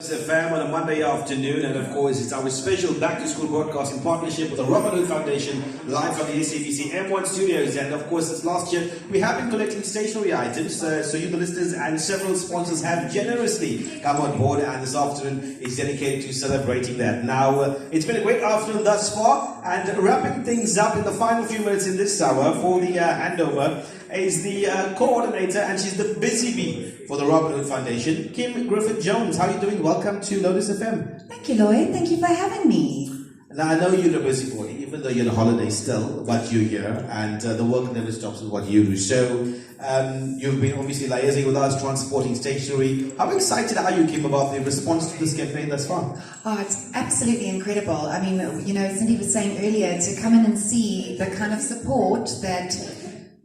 FM on a Monday afternoon, and of course it's our special back to school broadcast in partnership with the Robert Hood Foundation, live from the SABC M1 studios. And of course, this last year we have been collecting stationery items, so you the listeners and several sponsors have generously come on board, and this afternoon is dedicated to celebrating that. Now it's been a great afternoon thus far, and wrapping things up in the final few minutes in this hour for the handover is the coordinator, and she's the busy bee for the Robert Hood Foundation, Kim Griffith-Jones. How are you doing? Welcome to Lotus FM. Thank you, Lloyd. Thank you for having me. Now, I know you're a busy boy, even though you're on holiday still, but you're here, and the work never stops with what you do. So, you've been obviously liaising with us, transporting stationery. How excited are you, Kim, about the response to this campaign thus far? Oh, it's absolutely incredible. I mean, you know, Cindy was saying earlier, to come in and see the kind of support that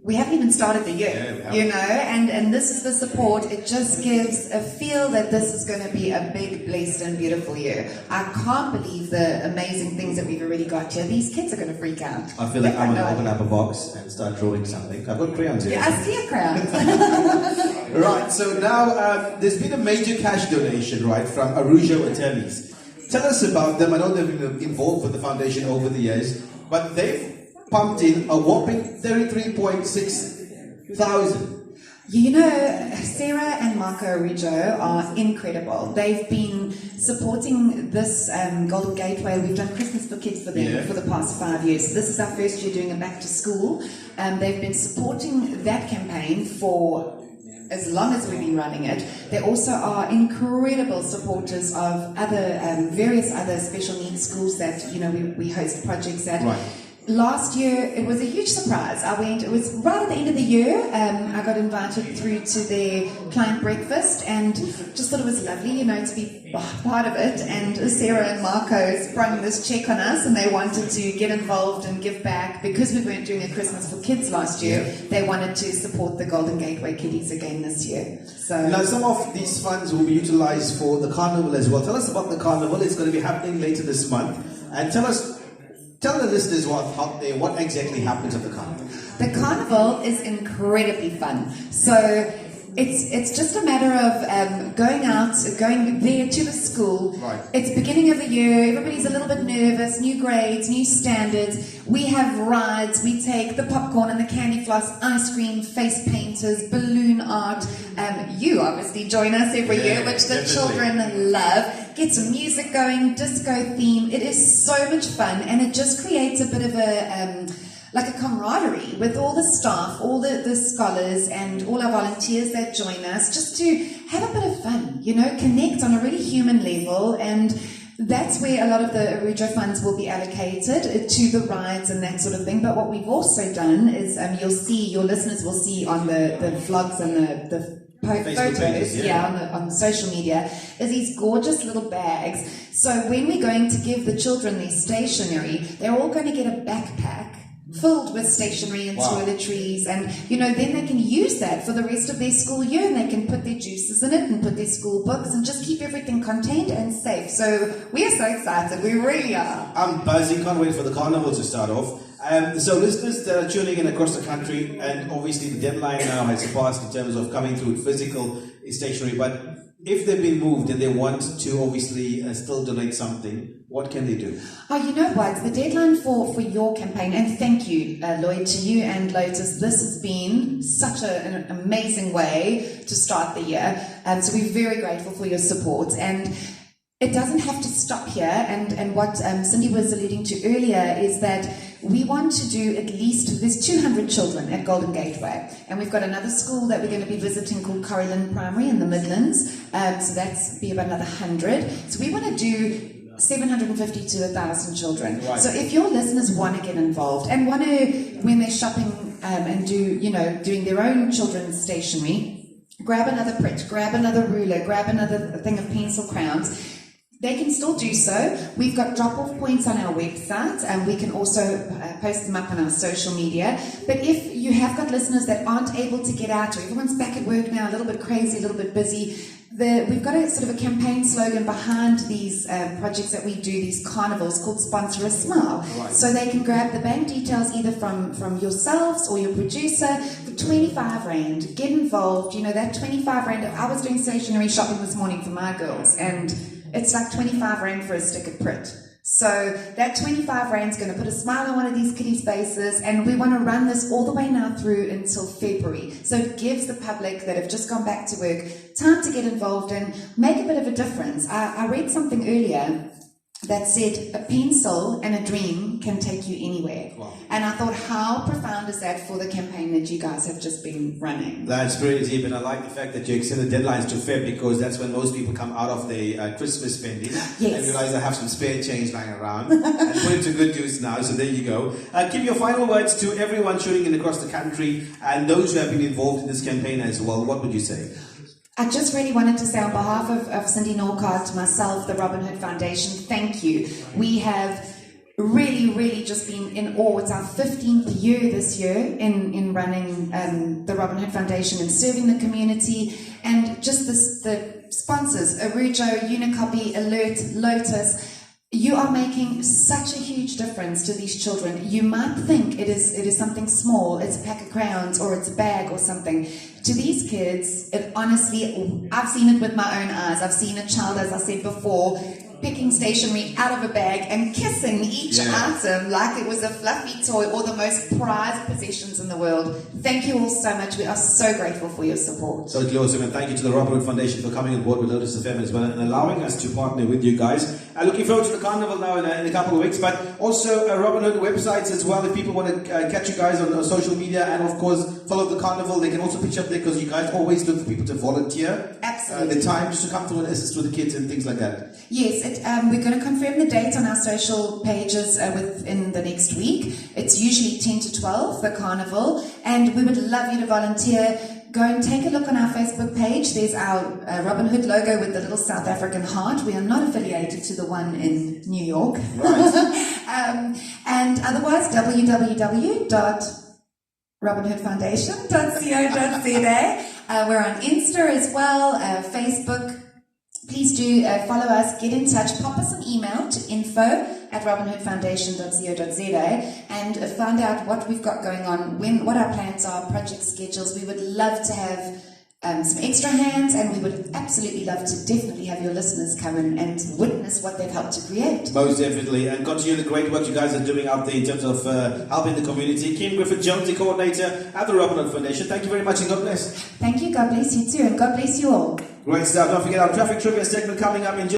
we haven't even started the year, you know, and this is the support. It just gives a feel that this is going to be a big, blessed and beautiful year. I can't believe the amazing things that we've already got here. These kids are going to freak out. I feel like I'm going to open up a box and start drawing something. I've got crayons here. Yeah, I see a crayon. Right, so now there's been a major cash donation, right, from Arujo Attorneys. Tell us about them. I know they've been involved with the foundation over the years, but they've pumped in a whopping 33.6 thousand. You know, Sarah and Marco Arujo are incredible. They've been supporting this Golden Gateway. We've done Christmas for Kids for them for the past 5 years. This is our first year doing a back to school. They've been supporting that campaign for as long as we've been running it. They also are incredible supporters of other various other special needs schools that, you know, we host projects at. Right. Last year, it was a huge surprise. It was right at the end of the year. I got invited through to their client breakfast and just thought it was lovely, you know, to be part of it. And Sarah and Marco sprung this check on us, and they wanted to get involved and give back. Because we weren't doing a Christmas for Kids last year, they wanted to support the Golden Gateway Kiddies again this year. So now, some of these funds will be utilized for the carnival as well. Tell us about the carnival. It's going to be happening later this month. And tell the listeners what exactly happens at the carnival. The carnival is incredibly fun. So it's just a matter of going there to the school. Right. It's beginning of the year. Everybody's a little bit nervous. New grades, new standards. We have rides. We take the popcorn and the candy floss, ice cream, face painters, balloon art. You obviously join us every year, which the children love. Get some music going, disco theme. It is so much fun, and it just creates a bit of a like a camaraderie with all the staff, all the scholars, and all our volunteers that join us, just to have a bit of fun, you know, connect on a really human level. And that's where a lot of the Arujo funds will be allocated to the rides and that sort of thing. But what we've also done is, your listeners will see on the vlogs and the photos, pages, on social media, is these gorgeous little bags. So when we're going to give the children these stationery, they're all going to get a backpack filled with stationery and toiletries, and you know, then they can use that for the rest of their school year, and they can put their juices in it and put their school books and just keep everything contained and safe. So we are so excited, we really are. I'm buzzing, can't wait for the carnival to start off. So listeners that are tuning in across the country, and obviously the deadline now has passed in terms of coming through physical stationery, but if they've been moved and they want to obviously still donate something, what can they do? Oh, you know what? The deadline for your campaign, and thank you, Lloyd, to you and Lotus. This has been such an amazing way to start the year. So we're very grateful for your support. And it doesn't have to stop here. And what Cindy was alluding to earlier is that we want to do at least, there's 200 children at Golden Gateway. And we've got another school that we're going to be visiting called Corrie Primary in the Midlands. So that's be about another 100. So we want to do 750 to 1,000 children. Right. So if your listeners want to get involved and want to, when they're shopping and doing their own children's stationery, grab another print, grab another ruler, grab another thing of pencil crowns. They can still do so. We've got drop-off points on our website, and we can also post them up on our social media. But if you have got listeners that aren't able to get out, or everyone's back at work now, a little bit crazy, a little bit busy, we've got a sort of a campaign slogan behind these projects that we do, these carnivals, called Sponsor a Smile. Right. So they can grab the bank details either from yourselves or your producer for 25 Rand. Get involved. You know, that 25 Rand, I was doing stationery shopping this morning for my girls, and it's like 25 Rand for a sticker print. So that 25 Rand's going to put a smile on one of these kiddies' faces, and we want to run this all the way now through until February. So it gives the public that have just gone back to work time to get involved and make a bit of a difference. I read something earlier that said a pencil and a dream can take you anywhere. Wow. And I thought, how profound is that for the campaign that you guys have just been running? That's very deep, and I like the fact that you extended deadlines to Feb, because that's when most people come out of their Christmas spending Yes. and realize they have some spare change lying around and put it to good use now. So there you go. Give your final words to everyone tuning in across the country and those who have been involved in this campaign as well. What would you say? I just really wanted to say on behalf of Cindy Norcott, myself, the Robin Hood Foundation, thank you. We have really just been in awe. It's our 15th year this year in running the Robin Hood Foundation and serving the community, and just the sponsors, Arujo, Unicopy, Alert, Lotus. You are making such a huge difference to these children. You might think it is something small, it's a pack of crayons or it's a bag or something. To these kids, it honestly, I've seen it with my own eyes. I've seen a child, as I said before, picking stationery out of a bag and kissing each item like it was a fluffy toy or the most prized possessions in the world. Thank you all so much. We are so grateful for your support. So awesome, and thank you to the Robin Hood Foundation for coming on board with Lotus FM as well and allowing us to partner with you guys. Looking forward to the carnival now in a couple of weeks, but also Robin Hood websites as well. If people want to catch you guys on social media and of course follow the carnival, they can also pitch up there, because you guys always look for people to volunteer. Absolutely. The time just to come through and assist with the kids and things like that. Yes, we're going to confirm the date on our social pages within the next week. It's usually 10 to 12, the carnival, and we would love you to volunteer. Go and take a look on our Facebook page. There's our Robin Hood logo with the little South African heart. We are not affiliated to the one in New York. Right. And otherwise, www.robinhoodfoundation.co.za. We're on Insta as well, Facebook. Please do follow us, get in touch, pop us an email to info@robinhoodfoundation.co.za and find out what we've got going on, what our plans are, project schedules. We would love to have some extra hands, and we would absolutely love to definitely have your listeners come and witness what they've helped to create. Most definitely, and continue the great work you guys are doing out there in terms of helping the community. Kim Griffith-Jones, the coordinator at the Robin Hood Foundation. Thank you very much, and God bless. Thank you, God bless you too, and God bless you all. Great stuff. Don't forget our traffic trivia segment coming up in just